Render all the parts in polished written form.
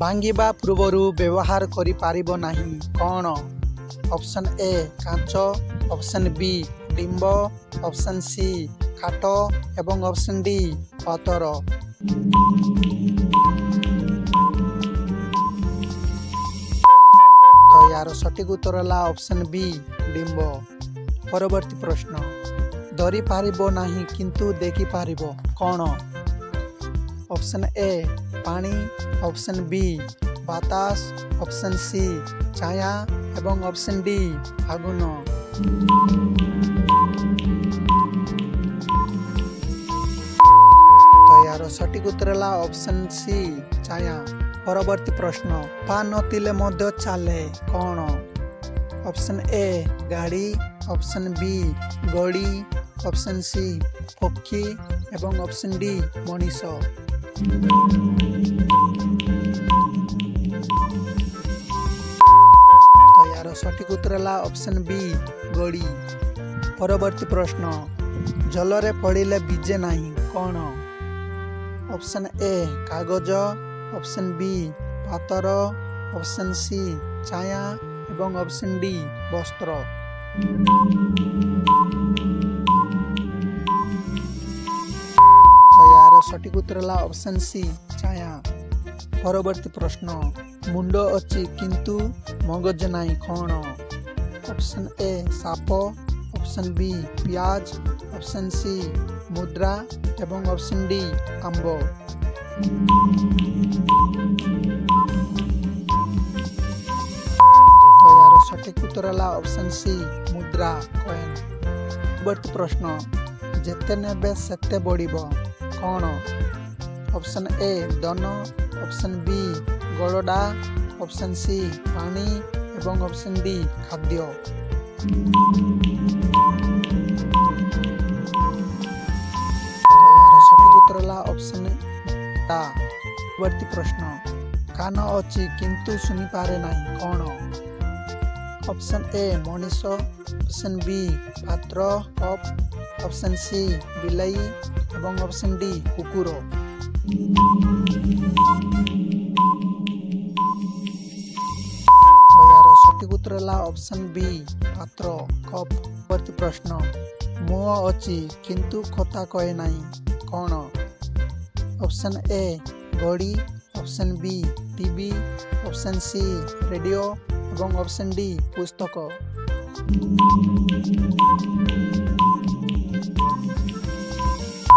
ଭାଙ୍ଗିବା ପୂର୍ବରୁ ବ୍ୟବହାର କରିପାରିବ ନାହିଁ କ'ଣ? ଅପସନ୍ ଏ କାଚ, ଅପସନ୍ ବି ଡିମ୍ବ, ଅପସନ୍ ସି କାଠ ଏବଂ ଅପସନ୍ ଡି ପତର। ତ ଏହାର ସଠିକ୍ ଉତ୍ତର ହେଲା ଅପସନ୍ ବି ଡିମ୍ବ। ପରବର୍ତ୍ତୀ ପ୍ରଶ୍ନ, ଧରିପାରିବ ନାହିଁ କିନ୍ତୁ ଦେଖିପାରିବ କ'ଣ? ଅପସନ୍ ଏ ପାଣି, ଅପସନ୍ ବି ବାତାସ, ଅପସନ୍ ସି ଛାୟା ଏବଂ ଅପସନ୍ ଡି ଆଗୁନ। ତ ଏହାର ସଠିକ୍ ଉତ୍ତର ହେଲା ଅପସନ୍ ସି ଛାୟା। ପରବର୍ତ୍ତୀ ପ୍ରଶ୍ନ, ପା ନଥିଲେ ମଧ୍ୟ ଚାଲେ କ'ଣ? ଅପସନ୍ ଏ ଗାଡ଼ି, ଅପସନ୍ ବି ଗଡ଼ି, ଅପସନ୍ ସି ପକ୍ଷୀ ଏବଂ ଅପସନ୍ ଡି ମଣିଷ। ତ ଏହାର ସଠିକ୍ ଉତ୍ତର ହେଲା ଅପସନ୍ ବି ଗଡ଼ି। ପରବର୍ତ୍ତୀ ପ୍ରଶ୍ନ, ଜଲରେ ପଡ଼ିଲେ ଭିଜେ ନାହିଁ କ'ଣ? ଅପସନ୍ ଏ କାଗଜ, ଅପସନ୍ ବି ପାତର, ଅପସନ୍ ସି ଛାୟା ଏବଂ ଅପସନ୍ ଡି ବସ୍ତ୍ର। ଏହାର ସଠିକ୍ ଉତ୍ତର ହେଲା ଅପସନ୍ ସି ଛାୟା। ପରବର୍ତ୍ତୀ ପ୍ରଶ୍ନ, ମୁଣ୍ଡ ଅଛି କିନ୍ତୁ ମଗଜ ନାହିଁ କ'ଣ? ଅପସନ୍ ଏ ସାପ, ଅପସନ୍ ବି ପିଆଜ, ଅପସନ୍ ସି ମୁଦ୍ରା ଏବଂ ଅପସନ୍ ଡି ଆମ୍ବ। ତ ଏହାର ସଠିକ୍ ଉତ୍ତର ହେଲା ଅପସନ୍ ସି ମୁଦ୍ରା କଏନ୍। ପରବର୍ତ୍ତୀ ପ୍ରଶ୍ନ, ଯେତେ ନେବେ ସେତେ ବଢ଼ିବ କ'ଣ? ଅପସନ୍ ଏ ଧନ, ଅପସନ୍ ବି ଗଡ଼ଡ଼ା, ଅପସନ୍ ସି ପାଣି ଏବଂ ଅପସନ୍ ଡି ଖାଦ୍ୟ। ଏହାର ସଠିକ୍ ଉତ୍ତର ହେଲା ଅପସନ୍ ଡା। ପରବର୍ତ୍ତୀ ପ୍ରଶ୍ନ, କାନ ଅଛି କିନ୍ତୁ ଶୁଣିପାରେ ନାହିଁ କ'ଣ? ଅପସନ୍ ଏ ମଣିଷ, ଅପସନ୍ ବି ପାତ୍ର କପ୍, ଅପସନ୍ ସି ବିଲେଇ ଏବଂ ଅପସନ୍ ଡି କୁକୁର। ଏହାର ସଠିକ୍ ଉତ୍ତର ହେଲା ଅପସନ୍ ବି ପାତ୍ର କପ୍। ପରବର୍ତ୍ତୀ ପ୍ରଶ୍ନ, ମୁହଁ ଅଛି କିନ୍ତୁ କଥା କହେ ନାହିଁ କ'ଣ? ଅପସନ୍ ଏ ଘଡ଼ି, option B TV, option C radio ଏବଂ ଅପସନ୍ ଡି ପୁସ୍ତକ।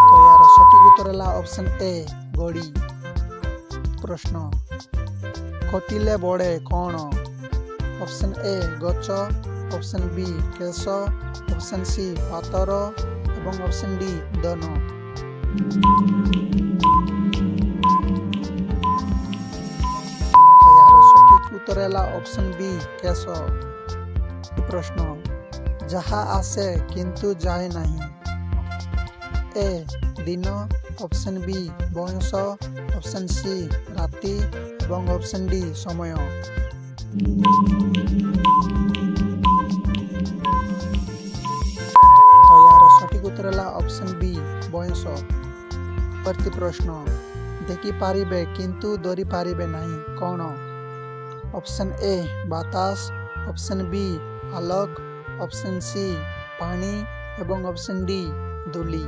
ତ ଏହାର ସଠିକ୍ ଉତ୍ତର ହେଲା ଅପସନ୍ ଏ ଘଡ଼ି। ପ୍ରଶ୍ନ, କଟିଲେ ବଢ଼େ କ'ଣ? ଅପସନ୍ ଏ ଗଛ, ଅପସନ୍ ବି କେଶ, ଅପସନ୍ ସି ପାତର ଏବଂ ଅପସନ୍ ଡି ଧନ। ଏହାର ସଠିକ୍ ଉତ୍ତର ହେଲା ଅପସନ୍ ବି କେଶ। ପ୍ରଶ୍ନ, ଯାହା ଆସେ କିନ୍ତୁ ଯାଏ ନାହିଁ। ଏ ଦିନ, ଅପସନ୍ ବି ବୟସ, ଅପସନ୍ ସି ରାତି ଏବଂ ଅପସନ୍ ଡି ସମୟ। ତ ଏହାର ସଠିକ୍ ଉତ୍ତର ହେଲା ଅପସନ୍ ବି ବୟସ। ପରବର୍ତ୍ତୀ ପ୍ରଶ୍ନ, ଦେଖିପାରିବେ କିନ୍ତୁ ଧରିପାରିବେ ନାହିଁ କ'ଣ? ଅପସନ୍ ଏ ବାତାସ, ଅପସନ୍ ବି ଆଲୋକ, ଅପସନ୍ ସି ପାଣି ଏବଂ ଅପସନ୍ ଡି ଧୂଳି।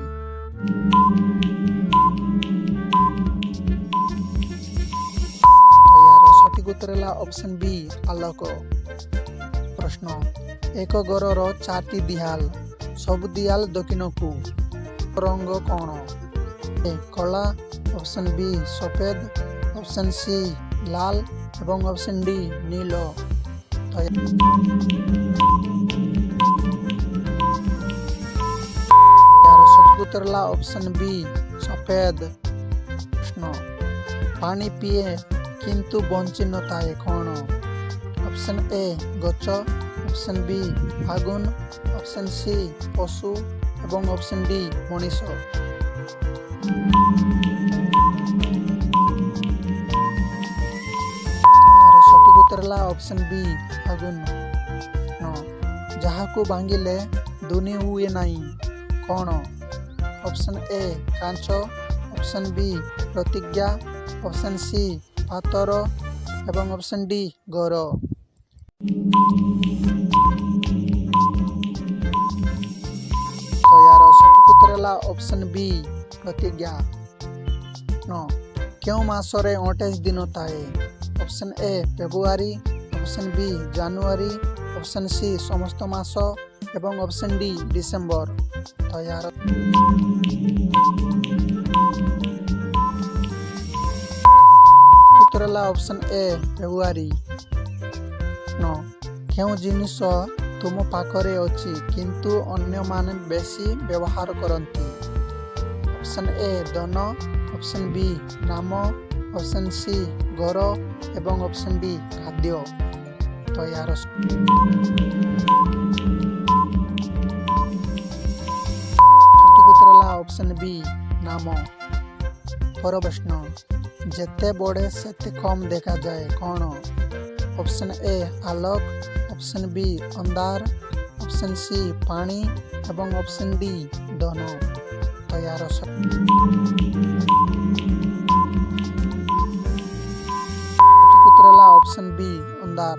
ଏହାର ସଠିକ୍ ଉତ୍ତର ହେଲା ଅପସନ୍ ବି ଆଲୋକ। ପ୍ରଶ୍ନ, ଏକ ଘରର 4ଟି ଦିଆଲ, ସବୁ ଦିଆଲ ଦକ୍ଷିଣକୁ, ରଙ୍ଗ କ'ଣ? ଏ କଳା, ଅପସନ୍ ବି ସଫେଦ, ଅପସନ୍ ସି ଲାଲ ଏବଂ ଅପସନ୍ ଡି ନୀଳ। ଏହାର ସଠିକ୍ ଉତ୍ତର ହେଲା ଅପସନ୍ ବି ସଫେଦ। ପ୍ରଶ୍ନ, ପାଣି ପିଏ କିନ୍ତୁ ବଞ୍ଚି ନଥାଏ କ'ଣ? ଅପସନ୍ ଏ ଗଛ, ଅପସନ୍ ବି ଆଗୁନ, ଅପସନ୍ ସି ପଶୁ ଏବଂ ଅପସନ୍ ଡି ମଣିଷ। ଏହାର ସଠିକ୍ ଉତ୍ତର ହେଲା ଅପସନ୍ ବି ଆଗୁନ। ଯାହାକୁ ଭାଙ୍ଗିଲେ ଧୂନି ହୁଏ ନାହିଁ କ'ଣ? ଅପସନ୍ ଏ କାଚ, ଅପସନ୍ ବି ପ୍ରତିଜ୍ଞା, ଅପସନ୍ ସି ପାତର ଏବଂ ଅପସନ୍ ଡି ଘର। ତ ଏହାର ସଠିକ୍ ଉତ୍ତର ହେଲା ଅପସନ୍ ବି ପ୍ରତିଜ୍ଞା। କେଉଁ ମାସରେ 28 ଦିନ ଥାଏ? Option A February, option B January, option C ସମସ୍ତ ମାସ ଏବଂ ଅପସନ୍ ଡି ଡିସେମ୍ବର। ତ ଏହାର ଉତ୍ତର ହେଲା ଅପସନ୍ ଏ ଫେବୃଆରୀ। କେଉଁ ଜିନିଷ ତୁମ ପାଖରେ ଅଛି କିନ୍ତୁ ଅନ୍ୟମାନେ ବେଶୀ ବ୍ୟବହାର କରନ୍ତି? ଅପସନ୍ ଏ ଧନ, ଅପସନ୍ ବି ନାମ, ଅପସନ୍ ସି ଘର ଏବଂ ଅପସନ୍ ଡି ଖାଦ୍ୟ। ତ ଏହାର ସଠିକ୍ ଉତ୍ତର ହେଲା ଅପସନ୍ ବି ନାମ। ପର ପ୍ରଶ୍ନ, ଯେତେ ବଢ଼େ ସେତେ କମ୍ ଦେଖାଯାଏ କ'ଣ? ଅପସନ୍ ଏ ଆଲୋକ, ଅପସନ୍ ବି ଅନ୍ଧାର, ଅପସନ୍ ସି ପାଣି ଏବଂ ଅପସନ୍ ଡି ଧନ। ତ ଏହାର ସଠିକ୍ ଉତ୍ତର ହେଲା ଅପସନ୍ ବି ଅନ୍ଧାର।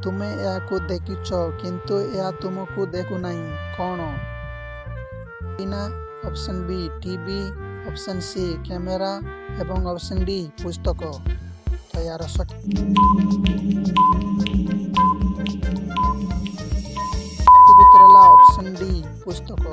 ତୁମେ ଏହାକୁ ଦେଖିଛ କିନ୍ତୁ ଏହା ତୁମକୁ ଦେଖୁନାହିଁ କ'ଣ? Option B TV, option C camera ଏବଂ ଅପସନ୍ ଡି ପୁସ୍ତକ। ତ ଏହାର ସଠିକ୍ ଉତ୍ତର ହେଲା ଅପସନ୍ ଡି ପୁସ୍ତକ।